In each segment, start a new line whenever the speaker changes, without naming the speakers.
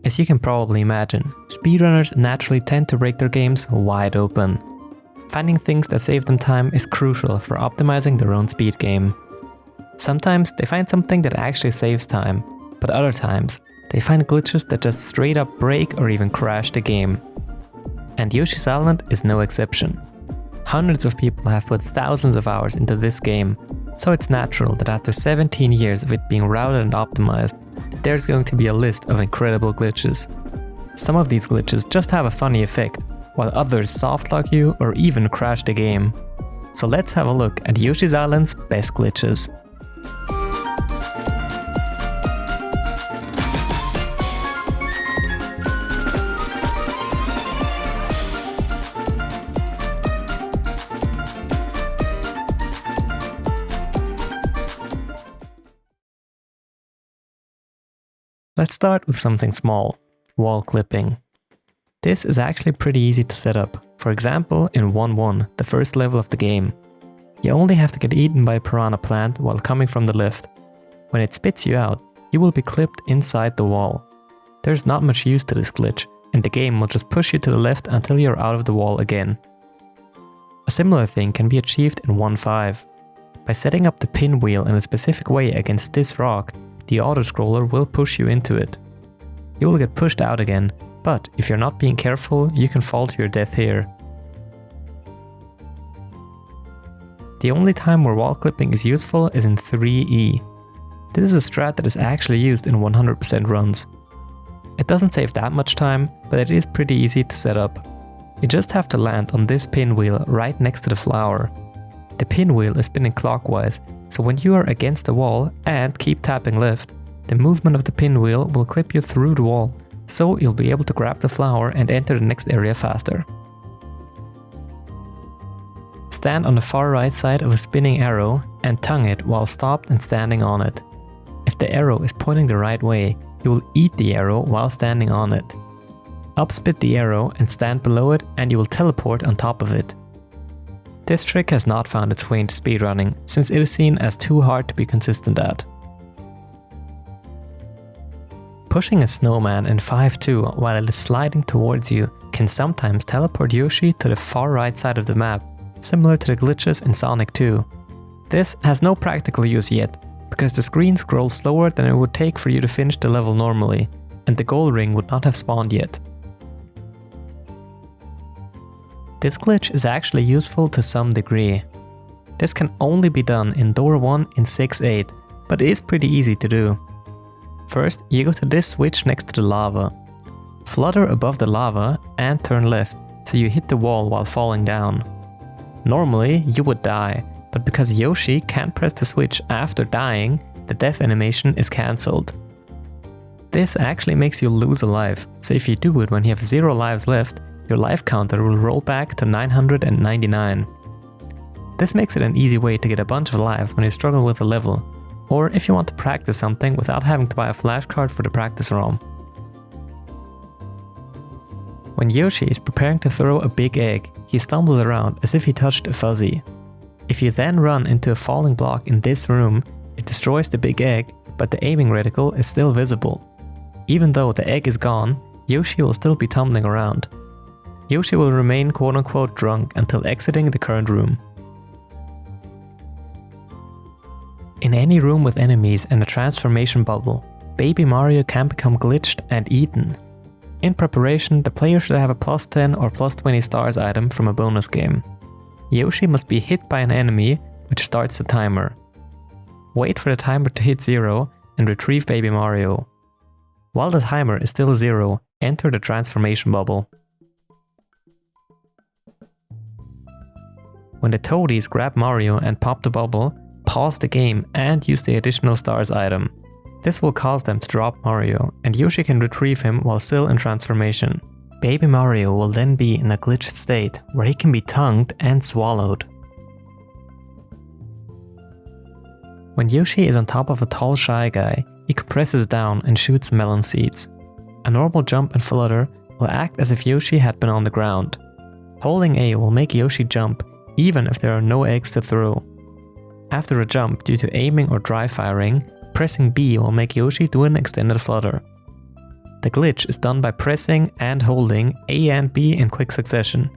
As you can probably imagine, speedrunners naturally tend to break their games wide open. Finding things that save them time is crucial for optimizing their own speed game. Sometimes they find something that actually saves time, but other times they find glitches that just straight up break or even crash the game. And Yoshi's Island is no exception. Hundreds of people have put thousands of hours into this game, so it's natural that after 17 years of it being routed and optimized, there's going to be a list of incredible glitches. Some of these glitches just have a funny effect, while others softlock you or even crash the game. So let's have a look at Yoshi's Island's best glitches. Let's start with something small, wall clipping. This is actually pretty easy to set up. For example, in 1-1, the first level of the game. You only have to get eaten by a piranha plant while coming from the lift. When it spits you out, you will be clipped inside the wall. There's not much use to this glitch, and the game will just push you to the left until you're out of the wall again. A similar thing can be achieved in 1-5. By setting up the pinwheel in a specific way against this rock, the autoscroller will push you into it. You will get pushed out again, but if you're not being careful, you can fall to your death here. The only time where wall clipping is useful is in 3E. This is a strat that is actually used in 100% runs. It doesn't save that much time, but it is pretty easy to set up. You just have to land on this pinwheel right next to the flower. The pinwheel is spinning clockwise, so when you are against the wall and keep tapping left, the movement of the pinwheel will clip you through the wall, so you'll be able to grab the flower and enter the next area faster. Stand on the far right side of a spinning arrow and tongue it while stopped and standing on it. If the arrow is pointing the right way, you will eat the arrow while standing on it. Upspit the arrow and stand below it and you will teleport on top of it. This trick has not found its way into speedrunning, since it is seen as too hard to be consistent at. Pushing a snowman in 5-2 while it is sliding towards you can sometimes teleport Yoshi to the far right side of the map, similar to the glitches in Sonic 2. This has no practical use yet, because the screen scrolls slower than it would take for you to finish the level normally, and the gold ring would not have spawned yet. This glitch is actually useful to some degree. This can only be done in door 1 in 6-8, but it is pretty easy to do. First, you go to this switch next to the lava. Flutter above the lava and turn left, so you hit the wall while falling down. Normally, you would die, but because Yoshi can't press the switch after dying, the death animation is cancelled. This actually makes you lose a life, so if you do it when you have 0 lives left, your life counter will roll back to 999. This makes it an easy way to get a bunch of lives when you struggle with a level, or if you want to practice something without having to buy a flashcard for the practice ROM. When Yoshi is preparing to throw a big egg, he stumbles around as if he touched a fuzzy. If you then run into a falling block in this room, it destroys the big egg, but the aiming reticle is still visible. Even though the egg is gone, Yoshi will still be tumbling around. Yoshi will remain quote-unquote drunk until exiting the current room. In any room with enemies and a transformation bubble, Baby Mario can become glitched and eaten. In preparation, the player should have a +10 or +20 stars item from a bonus game. Yoshi must be hit by an enemy, which starts the timer. Wait for the timer to hit 0 and retrieve Baby Mario. While the timer is still 0, enter the transformation bubble. When the toadies grab Mario and pop the bubble, pause the game and use the additional stars item. This will cause them to drop Mario, and Yoshi can retrieve him while still in transformation. Baby Mario will then be in a glitched state where he can be tongued and swallowed. When Yoshi is on top of a tall shy guy, he compresses down and shoots melon seeds. A normal jump and flutter will act as if Yoshi had been on the ground. Holding A will make Yoshi jump even if there are no eggs to throw. After a jump due to aiming or dry firing, pressing B will make Yoshi do an extended flutter. The glitch is done by pressing and holding A and B in quick succession.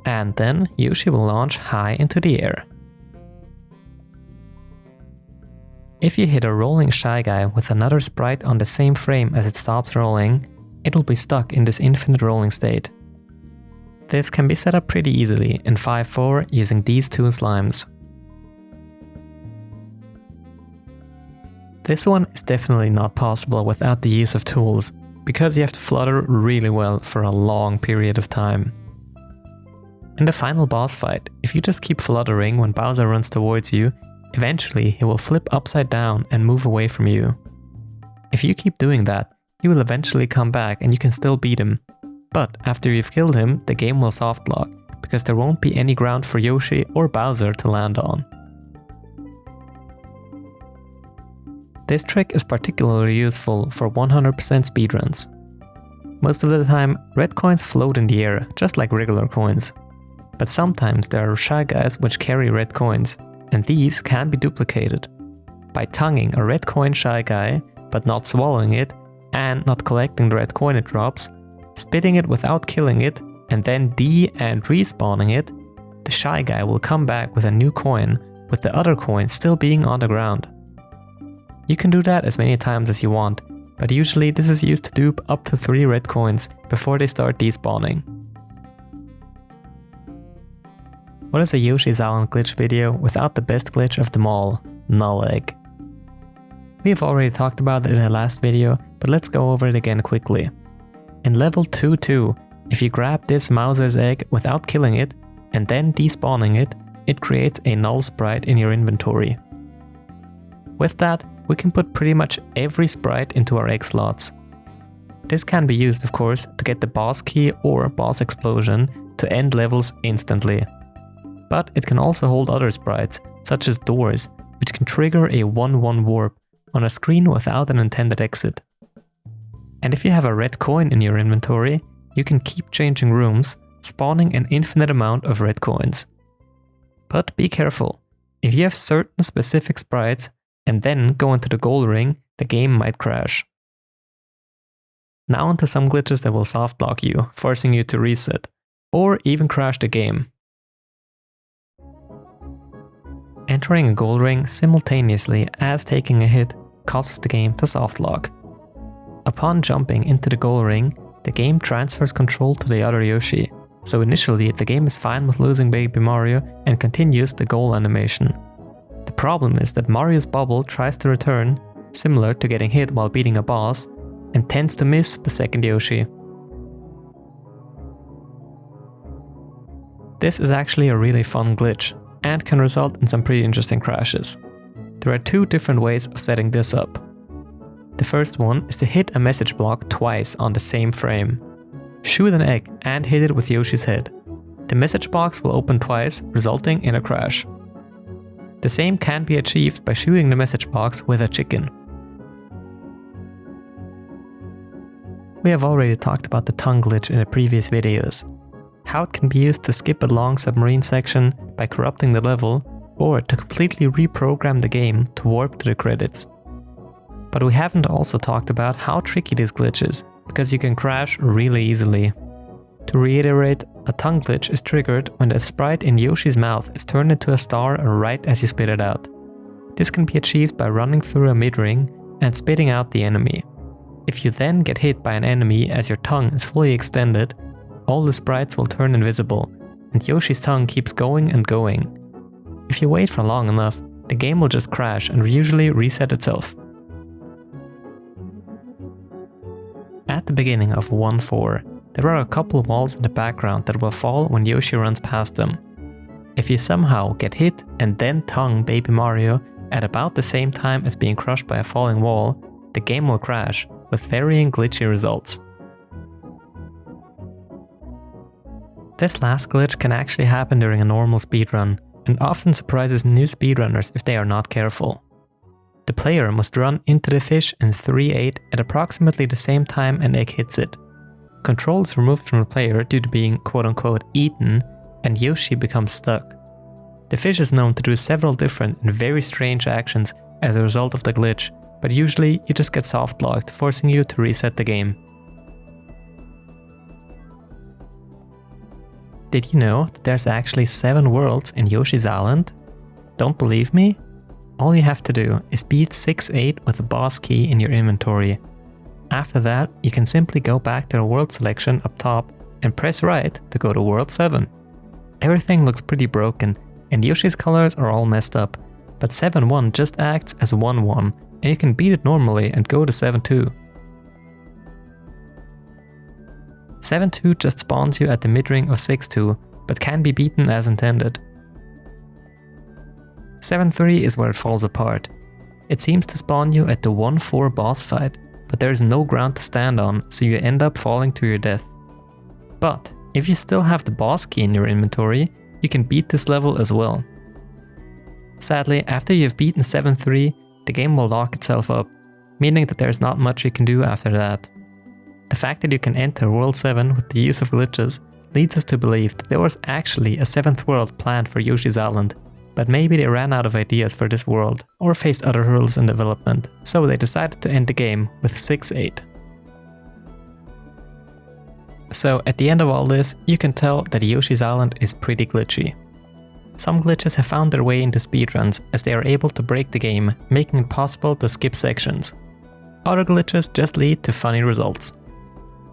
And then Yoshi will launch high into the air. If you hit a rolling Shy Guy with another sprite on the same frame as it stops rolling, it will be stuck in this infinite rolling state. This can be set up pretty easily in 5.4 using these two slimes. This one is definitely not possible without the use of tools, because you have to flutter really well for a long period of time. In the final boss fight, if you just keep fluttering when Bowser runs towards you, eventually he will flip upside down and move away from you. If you keep doing that, he will eventually come back and you can still beat him. But after you've killed him, the game will soft lock, because there won't be any ground for Yoshi or Bowser to land on. This trick is particularly useful for 100% speedruns. Most of the time, red coins float in the air, just like regular coins. But sometimes there are Shy Guys which carry red coins, and these can be duplicated. By tonguing a red coin Shy Guy, but not swallowing it, and not collecting the red coin it drops, spitting it without killing it, and then and respawning it, the Shy Guy will come back with a new coin, with the other coin still being on the ground. You can do that as many times as you want, but usually this is used to dupe up to 3 red coins before they start despawning. What is a Yoshi's Island glitch video without the best glitch of them all, Null Egg? We have already talked about it in the last video, but let's go over it again quickly. In level 2-2, if you grab this Mouser's egg without killing it, and then despawning it, it creates a null sprite in your inventory. With that, we can put pretty much every sprite into our egg slots. This can be used, of course, to get the boss key or boss explosion to end levels instantly. But it can also hold other sprites, such as doors, which can trigger a 1-1 warp on a screen without an intended exit. And if you have a red coin in your inventory, you can keep changing rooms, spawning an infinite amount of red coins. But be careful, if you have certain specific sprites and then go into the goal ring, the game might crash. Now onto some glitches that will soft lock you, forcing you to reset, or even crash the game. Entering a goal ring simultaneously as taking a hit causes the game to soft lock. Upon jumping into the goal ring, the game transfers control to the other Yoshi, so initially the game is fine with losing Baby Mario and continues the goal animation. The problem is that Mario's bubble tries to return, similar to getting hit while beating a boss, and tends to miss the second Yoshi. This is actually a really fun glitch, and can result in some pretty interesting crashes. There are 2 different ways of setting this up. The first one is to hit a message block twice on the same frame. Shoot an egg and hit it with Yoshi's head. The message box will open twice, resulting in a crash. The same can be achieved by shooting the message box with a chicken. We have already talked about the tongue glitch in the previous videos. How it can be used to skip a long submarine section by corrupting the level, or to completely reprogram the game to warp to the credits. But we haven't also talked about how tricky this glitch is, because you can crash really easily. To reiterate, a tongue glitch is triggered when the sprite in Yoshi's mouth is turned into a star right as you spit it out. This can be achieved by running through a mid-ring and spitting out the enemy. If you then get hit by an enemy as your tongue is fully extended, all the sprites will turn invisible, and Yoshi's tongue keeps going and going. If you wait for long enough, the game will just crash and usually reset itself. At the beginning of 1.4, there are a couple of walls in the background that will fall when Yoshi runs past them. If you somehow get hit and then tongue Baby Mario at about the same time as being crushed by a falling wall, the game will crash, with varying glitchy results. This last glitch can actually happen during a normal speedrun, and often surprises new speedrunners if they are not careful. The player must run into the fish in 3-8 at approximately the same time an egg hits it. Control is removed from the player due to being quote-unquote eaten, and Yoshi becomes stuck. The fish is known to do several different and very strange actions as a result of the glitch, but usually you just get soft locked, forcing you to reset the game. Did you know that there's actually 7 worlds in Yoshi's Island? Don't believe me? All you have to do is beat 6-8 with the boss key in your inventory. After that, you can simply go back to the world selection up top and press right to go to world 7. Everything looks pretty broken and Yoshi's colors are all messed up, but 7-1 just acts as 1-1 and you can beat it normally and go to 7-2. 7-2 just spawns you at the mid-ring of 6-2, but can be beaten as intended. 7-3 is where it falls apart. It seems to spawn you at the 1-4 boss fight, but there is no ground to stand on, so you end up falling to your death. But if you still have the boss key in your inventory, you can beat this level as well. Sadly, after you have beaten 7-3, the game will lock itself up, meaning that there is not much you can do after that. The fact that you can enter World 7 with the use of glitches leads us to believe that there was actually a 7th world planned for Yoshi's Island, but maybe they ran out of ideas for this world or faced other hurdles in development, so they decided to end the game with 6-8. So at the end of all this, you can tell that Yoshi's Island is pretty glitchy. Some glitches have found their way into speedruns as they are able to break the game, making it possible to skip sections. Other glitches just lead to funny results.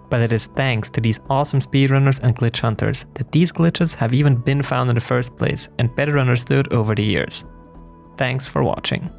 But it is thanks to these awesome speedrunners and glitch hunters that these glitches have even been found in the first place and better understood over the years. Thanks for watching.